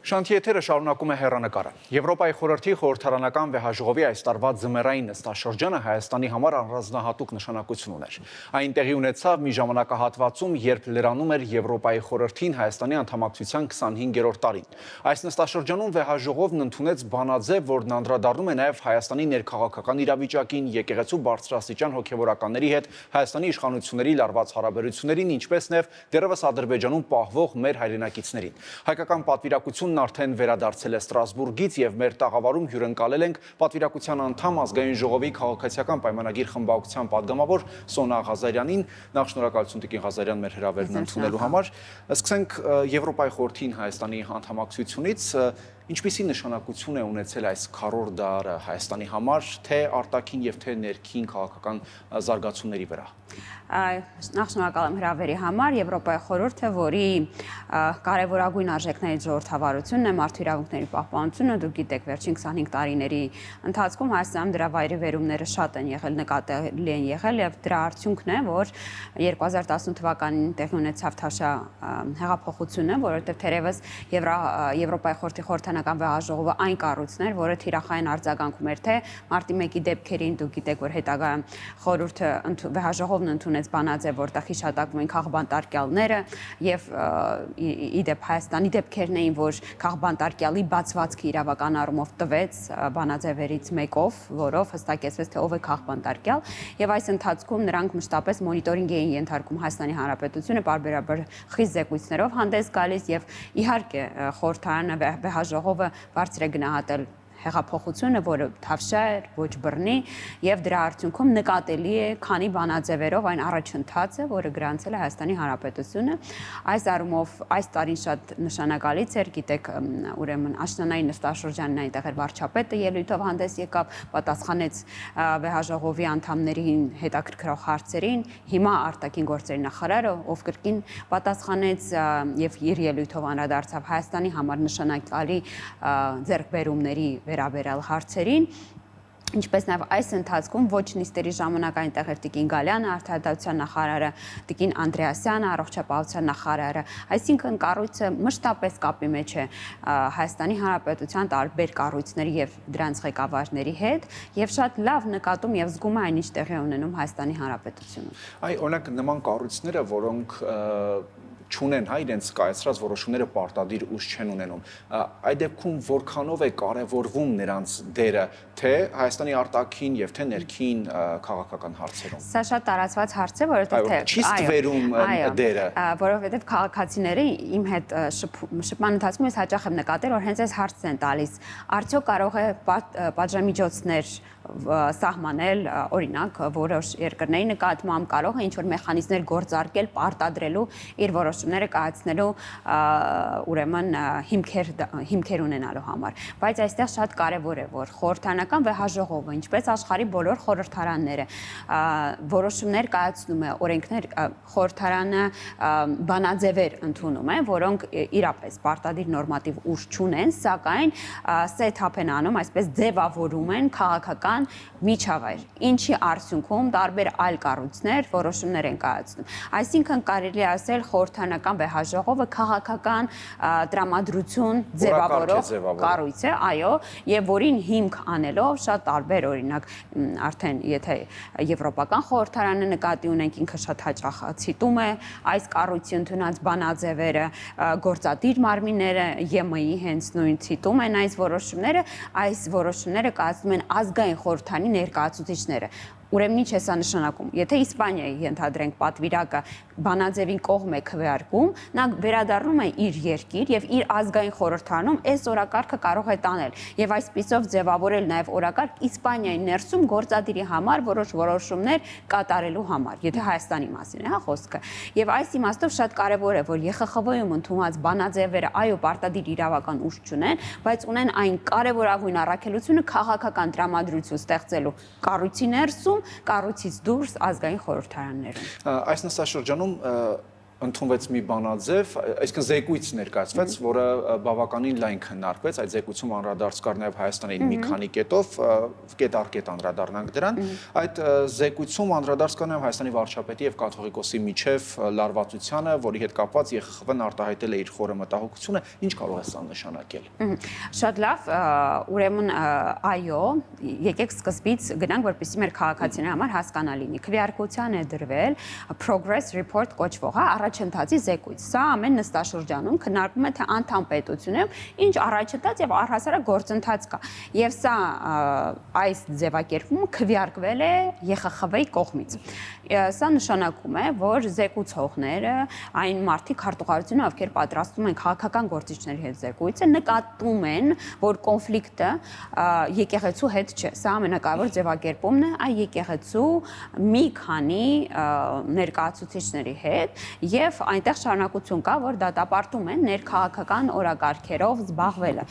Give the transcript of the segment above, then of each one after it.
Շանթիեթերը շարունակում է հեռանկարը։ Եվրոպայի խորհրդի խորհրդարանական վեհաժողովի այս տարվա ձմեռային նստաշրջանը Հայաստանի համար առանձնահատուկ նշանակություն ուներ։ Այն տեղի ունեցավ մի ժամանակահատվածում, երբ լրանում էր Եվրոպայի խորհրդին Հայաստանի անդամակցության 25-րդ տարին։ Այս նստաշրջանում վեհաժողովն ընդունեց բանաձև, որն անդրադառնում է նաև Հայաստանի ներքաղաքական իրավիճակին, եկեղեցու բարձրաստիճան հոգևորականների հետ Հայաստանի իշխանությունների լարված հարաբերություններին, ինչպես նաև դեռևս Ադրբեջանում պահվող մեր հայրենակիցներին։ Հայկական պատվիրակությունն արդեն վերադարձել է Ստրասբուրգից եւ մեր տաղավարում հյուրընկալել ենք պատվիրակության անդամ ազգային ժողովի քաղաքացիական պայմանագիր խմբակցության падգամավոր Սոնա Ղազարյանին։ Նախ շնորհակալություն Տիկին Ղազարյան մեր հրավերն ընդունելու համար։ Սկսենք Եվրոպայի խորհրդին Հայաստանի անդամակցությունից։ Ինչպիսի նշանակություն է ունեցել այս քառորդ դարը Հայաստանի համար, թե արտաքին եւ թե ներքին քաղաքական զարգացումների վրա։ Նախ շնորհակալ եմ հրավերի համար։ Եվրոպայի խորհուրդը, որի կարևորագույն արժեքներից ժողովրդավարությունն է մարդու իրավունքների պահպանությունը, դուք գիտեք, վերջին 25 տարիների ընթացքում Հայաստանում դրա վայրիվերումները շատ են եղել, նկատելի են եղել եւ դրա արդյունքն է, որ 2018 թվականին տեղի ունեցավ Թաշա հեղափոխությունը, որովհետեւ թերևս Եվրոպայի խորհրդի խորհրդանական վեհաժողովը այն կառույցն էր, որը թիրախային արձագանքում էր թե մարտի 1-ի դեպքերին, դուք գիտեք, որ հետագա խորհուրդը վեհաժողովն ընդունեց բանաձև, որտեղ հիշատակվում են քաղբանտարկյալները եւ իդեպ Հայաստանի դեպքերն էին, որ քաղբանտարկյալի բացվածքը իրավական առումով տվեց բանաձևերից մեկով, որով հստակեցվեց, թե ով է քաղբանտարկյալ, եւ այս ընթացքում նրանք մշտապես մոնիտորինգ էին ենթարկում Հայաստանի Հանրապետությունը, պարբերաբար խիստ զեկույցներով հանդես գալիս եւ իհարկե խորհրդարանը վեհաժողովը բարձր է գնահատել հեղափոխությունը, որը թավշա էր, ոչ բռնի, եւ դրա արդյունքում նկատելի է քանի բանաձևերով այն առաջընթացը, որը գրանցել է Հայաստանի Հանրապետությունը։ Այս առումով այս տարին շատ նշանակալից էր, գիտեք, ուրեմն աշնանային նստաշրջանն այնտեղ էր վարչապետը ելույթով հանդես եկավ, պատասխանեց վեհաժողովի անդամներին հետաքրքրող հարցերին, հիմա արտաքին գործերի նախարարը, ով կրկին պատասխանեց եւ իր ելույթով անդրադարձավ Հայաստանի համար նշանակալի ձեռքբերումների վերաբերյալ հարցերին, ինչպես նաև այս ընթացքում ոչ նիստերի ժամանակ այնտեղ էր Տիկին Գալյանը, արդարադատության նախարարը, Տիկին Անդրեասյանը, առողջապահության նախարարը, այսինքն կառույցը մշտապես կապի մեջ է Հայաստանի Հանրապետության տարբեր կառույցների եւ դրանց ղեկավարների հետ եւ շատ լավ նկատում եւ զգում է այն, ինչ տեղի ունենում Հայաստանի Հանրապետությունում։ Այ օրինակ նման կառույցները, որոնք չունեն իրենց կայացրած որոշումները պարտադիր ուժ չեն ունենում։ Այդ դեպքում որքանով է կարևորվում նրանց դերը, թե Հայաստանի արտաքին եւ թե ներքին քաղաքական հարցերում։ Սա շատ տարածված հարց է, որովհետեւ չի ստվերում դերը, որովհետեւ քաղաքացիները իմ հետ շփման ընթացքում ես հաճախ եմ նկատել, որ հենց այս հարցն են տալիս. արդյոք կարող է պատժամիջոցներ սահմանել, օրինակ, որոշ երկրների նկատմամբ կարող է ինչ-որ մեխանիզմներ գործարկել, պարտադրելու իր որոշումները կայացնելու ուրեմն հիմքեր ունենալու համար։ Բայց այստեղ շատ կարևոր է, որ խորհրդարանական վեհաժողովը, ինչպես աշխարհի բոլոր խորհրդարանները, որոշումներ կայացնում է, օրենքներ խորհրդարանը բանաձևեր ընդունում է, որոնք իրապես պարտադիր նորմատիվ ուժ չունեն, սակայն set-up են անում, այսպես ձևավորում են քաղաքական միջավայր, ինչի արդյունքում տարբեր այլ կառույցներ որոշումներ են կայացնում։ Այսինքն կարելի է ասել խորհրդարանական վեհաժողովը քաղաքական տրամադրություն ձևավորող կառույց է, այո, եւ որին հիմք անելով շատ տարբեր, օրինակ, արդեն եթե եվրոպական խորհրդարանը նկատի ունենք, ինքը շատ հաճախ ցիտում է այս կառույցի ընդունած բանաձևերը, գործադիր մարմինները ԵՄ-ի հենց նույն ցիտում են այս որոշումները կայացնում են ազգային խորհրդանի ներկայացուցիչները։ Ուրեմն ինչ է սա նշանակում։ Եթե Իսպանիայի ենթադրենք պատվիրակը բանաձևին կողմ է քվեարկում, նա վերադառնում է իր երկիր եւ իր ազգային խորհրդարանում այս օրակարգը կարող է տանել եւ այսպիսով ձևավորել նաեւ օրակարգ Իսպանիայի ներսում գործադիրի համար որոշ որոշումներ կատարելու համար, եթե Հայաստանի մասին է, խոսքը։ Եվ այս իմաստով շատ կարեւոր է, որ ԵԽԽՎ-ում ընդունված բանաձևերը այո պարտադիր իրավական ուժ չունեն, բայց ունեն այն կարեւորագույն առաքելությունը քաղաքական տրամադրություն ստեղծելու կառույցի ներսում, կառույցից դուրս ազգային խորհրդարաններում։ Այս նստաշրջանում ընդունվեց մի բանաձև, այսինքն զեկույց ներկայացվեց, որը բավականին լայն քննարկվեց, այդ զեկույցում անդրադարձ կար նաև Հայաստանի մի քանի կետով, կետ առ կետ անդրադառնանք դրան, այդ զեկույցում անդրադարձ կար նաև Հայաստանի վարչապետի եւ կաթողիկոսի միջև լարվածությանը, որի հետ կապված ԵԽԽՎ-ն արտահայտել է իր խորը մտահոգությունը, ինչ կարող է սա նշանակել։ Շատ լավ, ուրեմն այո, եկեք սկզբից գնանք, որպեսզի մեր քաղաքացիների համար հասկանալի լինի։ Քվեարկության է դրվել Progress Report կոչվող, առաջընթացի զեկույց։ Սա ամեն նստաշրջանում քննարկվում է թե անդամ պետությունում ինչ առաջընթաց եւ առհասարակ գործընթաց կա։ Եվ սա այս ձևակերպումը քվեարկվել է ԵԽԽՎ-ի կողմից։ Սա նշանակում է, որ զեկուցողները, այն մարդիկ հարտուղարությունը, ովքեր պատրաստում են քաղաքական գործիչների հետ զեկույցը, նկատում են, որ կոնֆլիկտը եկեղեցու հետ չէ։ Սա ամենակարևոր ձևակերպումն է այ եկեղեցու մի քանի ներկայացուցիչների հետ եւ այնտեղ շարունակություն կա, որ դատապարտում են ներքաղաքական օրակարգերով զբաղվելը։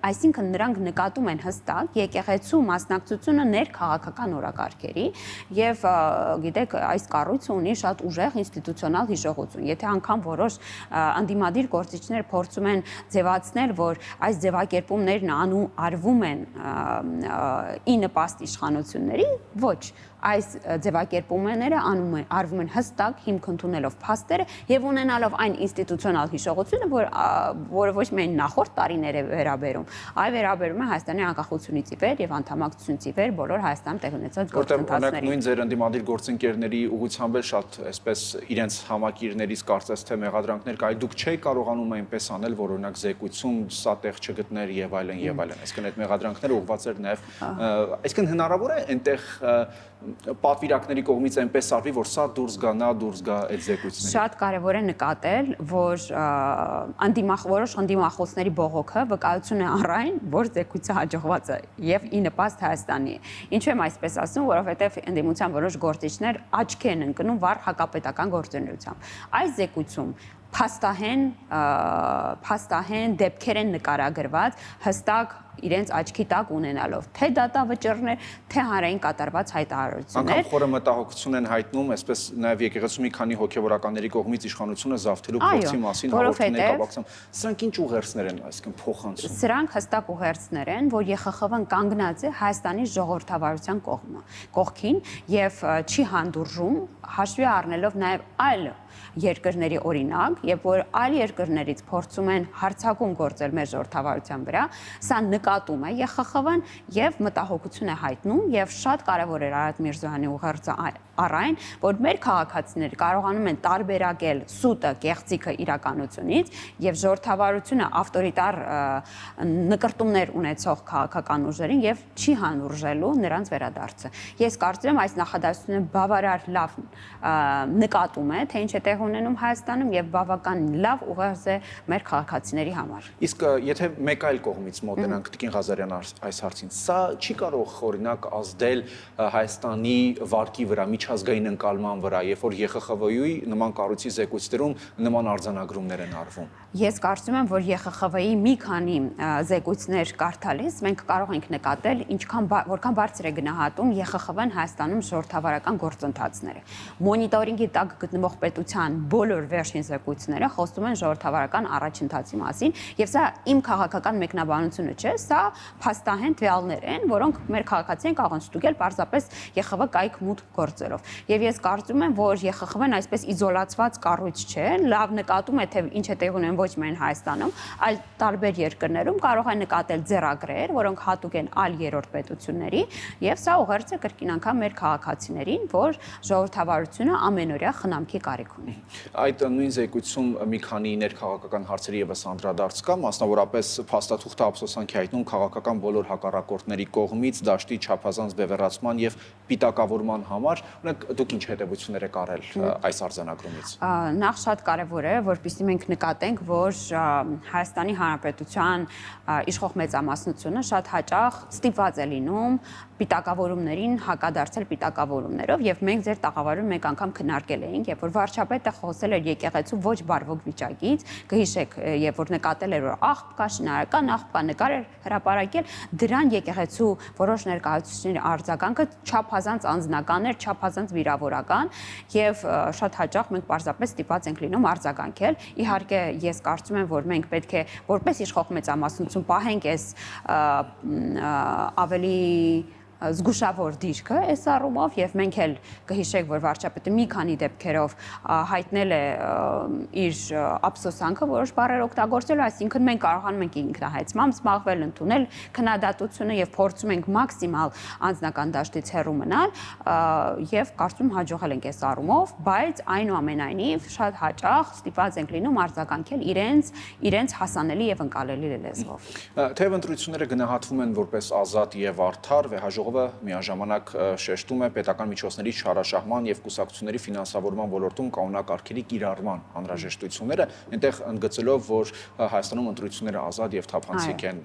Այսինքն նրանք նկատում են հստակ եկեղեցու մասնակցությունը ներքաղաքական օրակարգերի եւ գիտեք, այս կառույցը ունի շատ ուժեղ ինստիտուցիոնալ հիշողություն։ Եթե անգամ որոշ անդիմադիր գործիչներ փորձում են ձևացնել, որ այս ձևակերպումներն արվում են ի նպաստ իշխանությունների, ոչ, այս ձևակերպումները արվում են հստակ հիմք ընդունելով փաստերը եւ ունենալով այն ինստիտուցիոնալ հիշողությունը, որը ոչ միայն նախորդ տարիներ է վերաբերում, այլ վերաբերում է Հայաստանի անկախությունից ի վեր եւ անդամակցությունից ի վեր բոլոր Հայաստանում տեղի ունեցած գործընթացներին։ Նույն ձեր ընդդիմադիր գործընկերների ուղղությամբ շատ այսպես իրենց համակիրներից կարծես թե մեղադրանքներ կա, դուք չէի կարողանում այնպես անել, որ օրինակ զեկույցում սա տեղ չգտներ եւ այլն եւ այլն։ Այսինքն այդ մեղադրանքները ուղղված էր նաեւ, այսինքն հնարավոր է այնտեղ պատվիրակների կողմից այնպես արվի, որ սա դուրս գա այդ զեկույցներից։ Շատ կարևոր է նկատել, որ որոշ անդիմախոսների բողոքը վկայություն է առ այն, որ զեկույցը հաջողված է եւ ի նպաստ Հայաստանի է։ Ինչու եմ այսպես ասում, որովհետեւ ընդդիմության որոշ գործիչներ աչքի են ընկնում վառ հակապետական գործունեությամբ։ Այս զեկույցում փաստահեն դեպքեր են նկարագրված հստակ իրենց աչքի տակ ունենալով թե դատավճիռներ, թե հանրային կատարված հայտարարություններ։ Անկամ խորը մտահոգություն են հայտնում, այսպես նաև եկեղեցու մի քանի հոգևորականների կողմից իշխանությունը զավթելու փորձի մասին հաղորդումների կապակցությամբ։ Սրանք ինչ ուղերձներ են, այսինքն փոխանցում։ Սրանք հստակ ուղերձներ են, որ ԵԽԽՎ-ն կանգնած է Հայաստանի ժողովրդավարության կողքին եւ չի հանդուրժում, հաշվի առնելով նաեւ այլ երկրների օրինակ, եւ որ այլ երկրներից փորձում են հարձակում գործել մեր ժողովրդավարության վրա, սա նկատում է ԵԽԽՎ-ն եւ մտահոգություն է հայտնում եւ շատ կարեւոր էր Արարատ Միրզոյանի ուղերձը առ այն, որ մեր քաղաքացիները կարողանում են տարբերակել սուտը, կեղծիքը իրականությունից եւ ժողովրդավարությունը ավտորիտար նկրտումներ ունեցող քաղաքական ուժերին եւ չի հանուրժելու նրանց վերադարձը։ Ես կարծում եմ այս նախադասությունը բավարար լավ նկատում է, թե ինչ է տեղ ունենում Հայաստանում եւ բավական լավ ուղերձ է մեր քաղաքացիների համար։ Իսկ եթե մեկ այլ կողմից մոտենանք Տիկին Ղազարյան այս հարցին, սա չի կարող օրինակ ազդել Հայաստանի վարկի վրա, միջազգային ընկալման վրա, երբ որ ԵԽԽՎ-ի նման կառույցի զեկույցներում նման արձանագրումներ են արվում։ Ես կարծում եմ, որ ԵԽԽՎ-ի մի քանի զեկույցներ կարդալիս մենք կարող ենք նկատել, որքան բարձր է գնահատում ԵԽԽՎ-ն Հայաստանում ժողովրդավարական գործընթացները։ Մոնիտորինգի տակ գտնվող պետության բոլոր վերջին զեկույցները խոսում են ժողովրդավարական առաջընթացի մասին, եւ սա իմ քաղաքական մեկնաբանությունը չէ, սա փաստահեն տվյալներ են, որոնք մեր քաղաքացիներին կարող են ստուգել պարզապես ԵԽԽՎ կայք մուտք գործելով։ Եվ ես կարծում եմ, որ ԵԽԽՎ-ն այսպես իզոլացված կառույց չէ, լավ նկատում է, թե ինչ է տեղ ունեն ոչ միայն Հայաստանում, այլ տարբեր երկրներում կարող է նկատել ձեռագրեր, որոնք հատուկ են այլ երրորդ պետությունների, եւ սա ուղերձ է կրկին անգամ մեր քաղաքացիներին, որ ժողովրդավարությունը ամենօրյա խնամքի կարիք ունի։ Այդ նույն զեկույցում մի քանի ներքաղաքական հարցերի եւս անդրադարձ կա, մասնավորապես փաստաթուղթը ափսոսանքի հայտնում քաղաքական բոլոր հակառակորդների կողմից դաշտի չափազանց բևեռացման եւ պիտակավորման համար։ Օրինակ դուք ինչ հետևություններ եք արել այս արձանագրումից։ Նախ շատ կարևոր է, որպեսզի մենք նկատենք, որ Հայաստանի Հանրապետության իշխող մեծամասնությունը շատ հաճախ ստիպված է լինում պիտակավորումներին հակադարձել պիտակավորումներով եւ մենք ձեր տաղավարում մեկ անգամ քննարկել էինք, երբ որ վարչապետը խոսել էր եկեղեցու ոչ բարվոք վիճակից, կհիշեք, երբ որ նկատել էր, որ աղբ կա, շինարարական աղբ կա, նկար էր հրապարակել, դրան եկեղեցու որոշ ներկայացուցիչների արձագանքը չափազանց անձնական էր, չափազանց վիրավորական եւ շատ հաճախ մենք պարզապես ստիպված ենք լինում արձագանքել։ Իհարկե ես կարծում եմ, որ մենք պետք է որպես իշխող մեծամասնություն պահենք այս ավելի զգուշավոր դիրքը այս առումով եւ մենք էլ կհիշենք, որ վարչապետը մի քանի դեպքերով հայտնել է իր ափսոսանքը որոշ բառեր օգտագործելու, այսինքն մենք կարողանում ենք ինքնահայցմամբ զբաղվել, ընդունել քննադատությունը եւ փորձում ենք մաքսիմալ անձնական դաշտից հեռու մնալ եւ կարծում հաջողել ենք այս առումով, բայց այնուամենայնիվ շատ հաճախ ստիպված ենք լինում արձագանքել իրենց հասանելի եւ ընկալելի լեզվով։ Թեև ընտրությունները գնահատվում են որպես ազատ եւ արդար, վեհաժողովը միաժամանակ շեշտում է պետական միջոցների չարաշահման եւ կուսակցությունների ֆինանսավորման ոլորտում կանոնակարգերի կիրառման անհրաժեշտությունները, այնտեղ ընդգծելով, որ Հայաստանում ընտրությունները ազատ եւ թափանցիկ են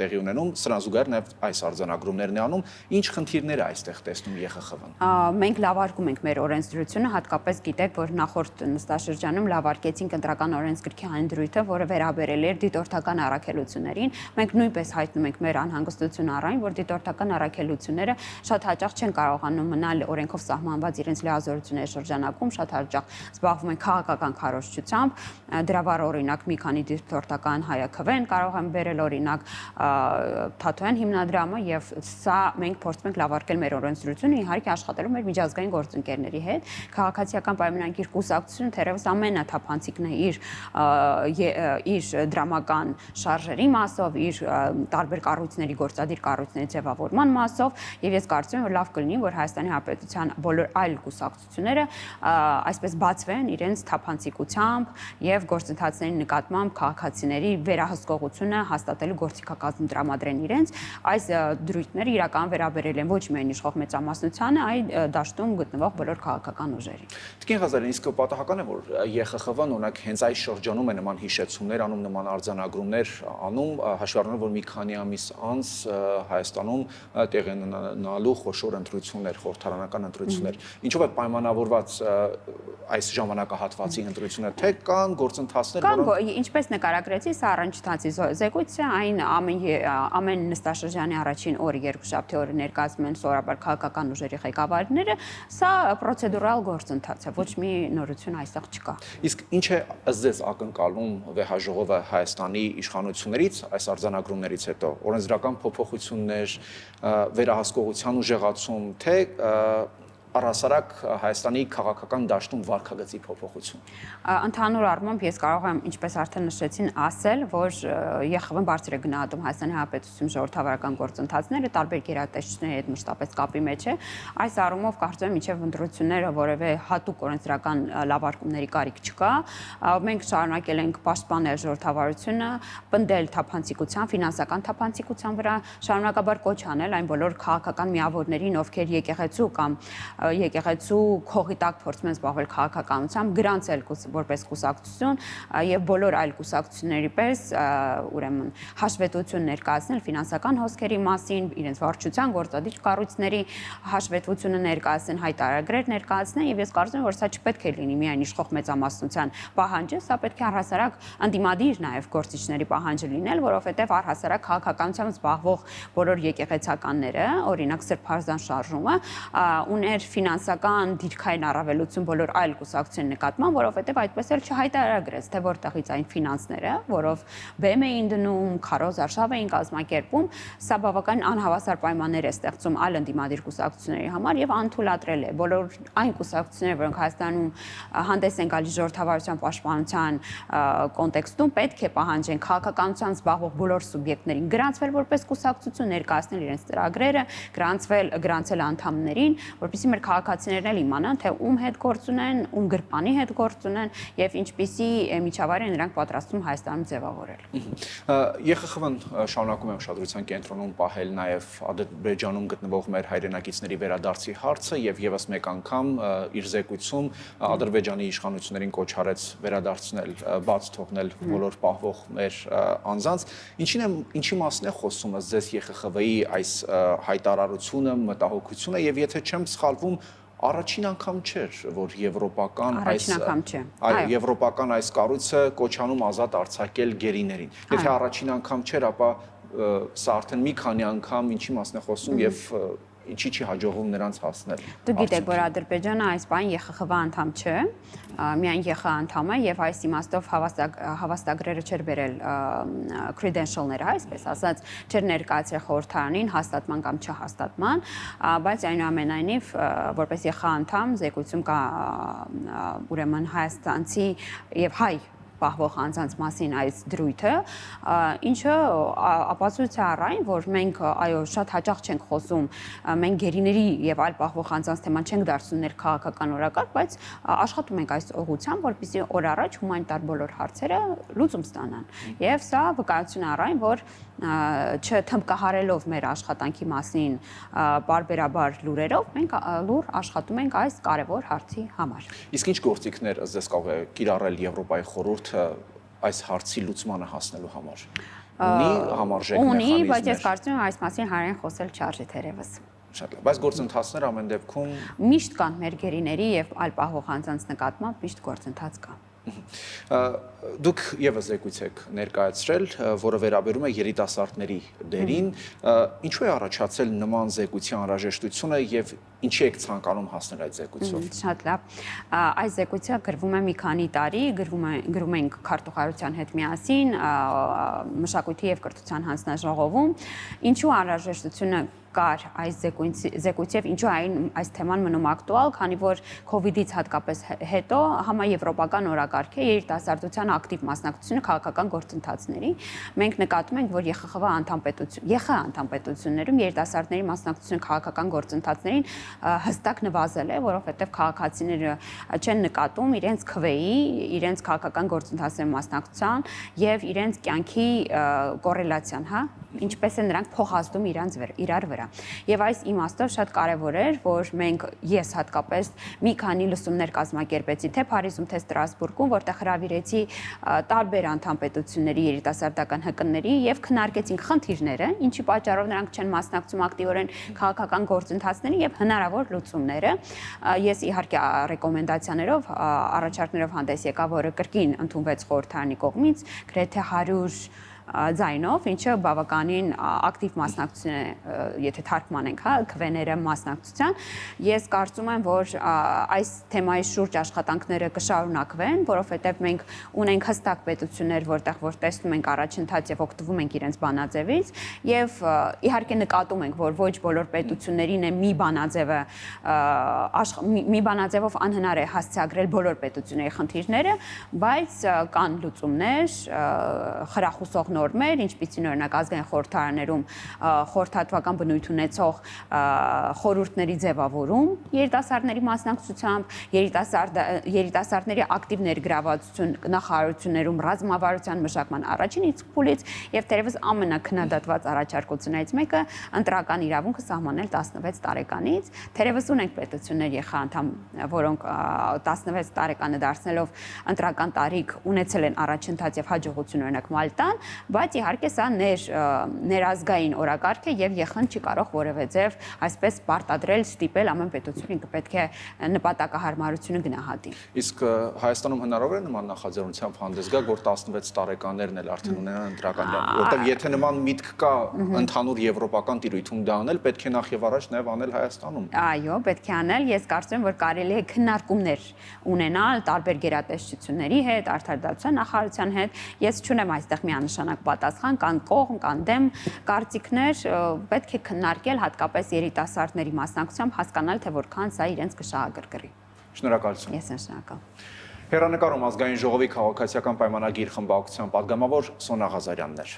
տեղի ունենում, սրան զուգահեռ նաեւ այս արձանագրումներն է անում, ինչ խնդիրներ է այստեղ տեսնում ԵԽԽՎ-ն։ Մենք լավարկում ենք մեր օրենսդրությունը, հատկապես գիտեք, որ նախորդ նստաշրջանում լավարկեցինք ընտրական օրենսգրքի այն դրույթը, որը վերաբերել էր դիտորդական առաքելություններին։ Մենք նույնպես հայտնում ենք մեր անհանգստությունը առ այն, որ դիտորդական առաքելությունները շատ հաճախ չեն կարողանում մնալ օրենքով սահմանված իրենց լիազորությունների շրջանակում, շատ հաճախ զբաղվում են քաղաքական քարոզչությամբ։ Դրա վառ օրինակ մի քանի դիտորդական հայաքվեն կարող են բերել օրինակ Թաթոյան հիմնադրամը եւ սա մենք փորձում ենք լավարկել մեր օրենսդրությունը, իհարկե աշխատելով մեր միջազգային գործընկերների հետ։ Քաղաքացիական պայմանագիր կուսակցությունը թերևս ամենաթափանցիկն է իր դրամական շարժերի մասով, իր տարբեր կառույցների, գործադիր կառույցների ձևավորման մասով, եւ ես կարծում եմ, որ լավ կլինի, որ Հայաստանի Հանրապետության բոլոր այլ կուսակցությունները այսպես բացվեն իրենց թափանցիկությամբ եւ գործընթացների նկատմամբ քաղաքացիների վերահսկողությունը հաստատելու գործիքակազմ տրամադրեն իրենց։ Այս դրույթները իրական վերաբերել են ոչ միայն իշխող մեծամասնությանը, այլ դաշտում գտնվող բոլոր քաղաքական ուժերին։ Տիկին Ղազարյան, իսկ պատահական է, որ ԵԽԽՎ-ն օրինակ հենց այս շրջանում է նման հիշեցումներ անում, նման արձանագրումներ անում, հաշվի առնելով, որ մի քանի ամիս անց Հայաստանում տեղի ունենալու խոշոր ընտրություններ, խորհրդարանական ընտրություններ։ Ինչով է պայմանավորված այս ժամանակահատվածի ընտրությունները, թե կան գործընթացներ, որոնք ինչպես նկարագրեցի, սա առաջընթացի զեկույց է, այն ամեն նստաշրջանի առաջին օրը, երկուշաբթի օրը ներկայացնում են սովորաբար քաղաքական ուժերի ղեկավարները, սա պրոցեդուրալ գործընթաց է, ոչ մի նորություն այստեղ չկա։ Իսկ ինչ է ըստ ձեզ ակնկալում վեհաժողովը Հայաստանի իշխանություններից այս արձանագրումներից հետո, օրենսդրական փոփոխություններ, վերահսկողության ուժեղացում, թե առհասարակ Հայաստանի քաղաքական դաշտում վարքագծի փոփոխություն։ Ընդհանուր առմամբ ես կարող եմ, ինչպես արդեն նշեցին, ասել, որ ԵԽՎ-ն բարձր է գնահատում Հայաստանի Հանրապետության ժողովրդավարական գործընթացները, տարբեր գերատեսչությունների հետ մշտապես կապի մեջ է։ Այս առումով կարծում եմ, մինչև ընտրությունները որևէ հատուկ օրենսդրական լավարկումների կարիք չկա։ Մենք շարունակել ենք պաշտպանել ժողովրդավարությունը, պնդել թափանցիկության, ֆինանսական թափանցիկության վրա, շարունակաբար կոչ անել այն բոլոր քաղաքական միավորներին, ովքեր եկեղեցու կամ եկեղեցու քողի տակ փորձում են զբաղվել քաղաքականությամբ, գրանցել որպես կուսակցություն եւ բոլոր այլ կուսակցությունների պես ուրեմն հաշվետվություն ներկայացնել ֆինանսական հոսքերի մասին, իրենց վարչության գործադիր կառույցների հաշվետվությունը ներկայացնեն, հայտարարագրեր ներկայացնեն եւ ես կարծում եմ, որ սա չպետք է լինի միայն իշխող մեծամասնության պահանջը, սա պետք է առհասարակ ընդդիմադիր նաեւ գործիչների պահանջը լինել, որովհետեւ առհասարակ քաղաքականությամբ զբաղվող բոլոր եկեղեցականները, օրինակ Սրբ Հարզան շարժումը, ուներ ֆինանսական դիրքային առավելություն բոլոր այլ կուսակցությունների նկատմամբ, որովհետև այդպես էլ չհայտարարագրեց, թե որտեղից այն ֆինանսները, որով բեմ էին դնում, քարոզ արշավ էին կազմակերպում, սա բավական անհավասար պայմաններ է ստեղծում այլ ընդդիմադիր կուսակցությունների համար եւ անթույլատրել է բոլոր այն կուսակցությունները, որոնք Հայաստանում հանդես են գալիս ժողովրդավարության պաշտպանության կոնտեքստում, պետք է պահանջեն քաղաքականությամբ զբաղվող բոլոր սուբյեկտներին գրանցվել որպես կուսակցություն, ներկայացնել իրենց ծրագրերը, գրանցել անդամներին, որպեսզի մեր քաղաքացիներն էլ իմանան, թե ում հետ գործ ունեն, ում գրպանի հետ գործ ունեն եւ ինչպիսի միջավայր են նրանք պատրաստվում Հայաստանում ձևավորել։ ԵԽԽՎ-ն շարունակում է ուշադրության կենտրոնում պահել նաեւ Ադրբեջանում գտնվող մեր հայրենակիցների վերադարձի հարցը եւ եւս մեկ անգամ իր զեկույցում Ադրբեջանի իշխանություններին կոչ արեց վերադարձնել, բաց թողնել բոլոր պահվող մեր անձանց։ Ինչի մասն է խոսում ըստ ձեզ ԵԽԽՎ-ի այս հայտարարությունը, մտահոգությունը եւ եթե չեմ սխալվում, առաջին անգամ չէր, որ եվրոպական այս կառույցը կոչանում ազատ արձակել գերիներին։ Եթե առաջին անգամ չէր, ապա սա արդեն մի քանի անգամ ինչի մասն է խոսում եւ ինչի չի հաջողվում նրանց հասնել։ Դուք գիտեք, որ Ադրբեջանը այս բան ԵԽԽՎ անդամ չէ, միայն ԵԽ անդամ է եւ այս իմաստով հավաստագրերը չէր բերել credential-ները, այսպես ասած, չէր ներկայացրել խորհրդարանին հաստատման կամ չհաստատման, բայց այնուամենայնիվ որպես ԵԽ անդամ զեկույցում կա ուրեմն հայաստանցի եւ հայ պահվող անձանց մասին այս դրույթը, ինչը ապացույց է առ այն, որ մենք այո շատ հաճախ չենք խոսում, մենք գերիների եւ այլ պահվող անձանց թեման չենք դարձնում ներքաղաքական օրակարգ, բայց աշխատում ենք այս ուղղությամբ, որպեսզի օր առաջ հումանիտար բոլոր հարցերը լուծում ստանան։ Եվ սա վկայություն է առ այն, որ չթմբկահարելով մեր աշխատանքի մասին բարբերաբար լուրերով, մենք լուր աշխատում ենք այս կարևոր հարցի համար։ Իսկ ինչ գործիքներ ըստ կարող է կիրառել Եվրոպայի խորհուրդը այս հարցի լուծմանը հասնելու համար։ Ունի համարժեք մեխանիզմներ։ Ունի, բայց ես կարծում եմ այս մասին հարեն խոսել չարժի թերևս։ Շատ լավ, բայց գործընթացներ ամեն դեպքում միշտ կան մեր գերիների եւ այլ պահվող անձանց նկատմամբ միշտ գործընթաց կա։ Դուք եւս զեկույց եք ներկայացրել, որը վերաբերում է երիտասարդների դերին, ինչու է առաջացել նման զեկույցի անհրաժեշտությունը եւ ինչի եք ցանկանում հասնել այդ զեկույցով։ Շատ լավ։ Այս զեկույցը գրվում է մի քանի տարի, գրում ենք քարտուղարության հետ միասին, մշակույթի եւ կրթության հանձնաժողովում, ինչու անհրաժեշտությունը կար այս զեկույցով, ինչու այս թեման մնում ակտուալ, քանի որ COVID-ից հատկապես հետո համաեվրոպական օրակարգ է երիտասարդության ակտիվ մասնակցությունը քաղաքական գործընթացների։ Մենք նկատում ենք, որ ԵԽԽՎ անդամ պետություններում երիտասարդների մասնակցությունը քաղաքական գործընթացներին հստակ նվազել է, որովհետև քաղաքացիները չեն նկատում իրենց քվեի, իրենց քաղաքական գործընթացների մասնակցության եւ իրենց կյանքի կոռելացիան, ինչպես են նրանք փոխազդում իրար վրա։ Եվ այս իմաստով շատ կարևոր էր, որ ես հատկապես մի քանի լսումներ կազմակերպեցի թե Փարիզում, թե Ստրասբուրգում, որտեղ հրավիրեցի տարբեր անդամ պետությունների երիտասարդական ՀԿ-ների եւ քննարկեցինք խնդիրները, ինչի պատճառով նրանք չեն մասնակցում ակտիվորեն քաղաքական գործընթացներին եւ հնարավոր լուծումները։ Ես իհարկե ռեկոմենդացիաներով, առաջարկներով հանդես եկա, որը կրկին ընդունվեց խորհրդարանի կողմից, գրեթե 100 ձայնով, ինչը բավականին ակտիվ մասնակցություն է, եթե թարգմանենք, քվեները մասնակցության։ Ես կարծում եմ, որ այս թեմայի շուրջ աշխատանքները կշարունակվեն, որովհետև մենք ունենք հստակ պետություններ, որ տեսնում ենք առաջընթաց եւ օգտվում ենք իրենց բանաձևից, եւ իհարկե նկատում ենք, որ ոչ բոլոր պետություններին է մի բանաձևով անհնար է հասցեագրել բոլոր պետությունների խնդիրները, բայց կան լուծումներ, խրախուսող նորմեր, ինչպիսին օրինակ ազգային խորհրդարաններում խորհրդատվական բնույթ ունեցող խորհուրդների ձևավորում երիտասարդների մասնակցությամբ, երիտասարդների ակտիվ ներգրավվածություն նախարարություններում ռազմավարության մշակման առաջին իսկ փուլից եւ թերևս ամենակննադատված առաջարկություններից մեկը ընտրական իրավունքը սահմանել 16 տարեկանից։ Թերևս ունենք պետություններ ԵԽ անդամ, որոնք 16 տարեկանը դարձնելով ընտրական տարիք ունեցել են առաջընթաց եւ հաջողություն օրինակ Մալտան, բայց իհարկե սա ներազգային օրակարգ է եւ ԵԽ-ն չի կարող որևէ ձև այսպես պարտադրել, ստիպել ամեն պետությունին պետք է նպատակահարմարությունը գնահատի։ Իսկ Հայաստանում հնարավոր է նման նախաձեռնությամբ հանդես գալ, որ 16 տարեկաններն էլ արդեն ունենան ընտրական, որտեղ եթե նման միտք կա ընդհանուր եվրոպական տիրույթում դա անել, պետք է նախ եւ առաջ նաեւ անել Հայաստանում։ Այո, պետք է անել։ Ես կարծում եմ, որ կարելի է քննարկումներ ունենալ տարբեր գերատեսչությունների հետ, արդարադատության նախարարության հետ։ Ես չունեմ այստեղ միանշանակ պատասխան, կան կողմ, կան դեմ կարծիքներ, պետք է քննարկել հատկապես երիտասարդների մասնակցությամբ հասկանալ, թե որքան սա իրենց կշահագրգռի։ Շնորհակալություն։ Ես շնորհակալ։ Հեռանկարում ազգային ժողովի քաղաքացիական պայմանագիր խմբակցության պատգամավոր Սոնա Ղազարյանն էր։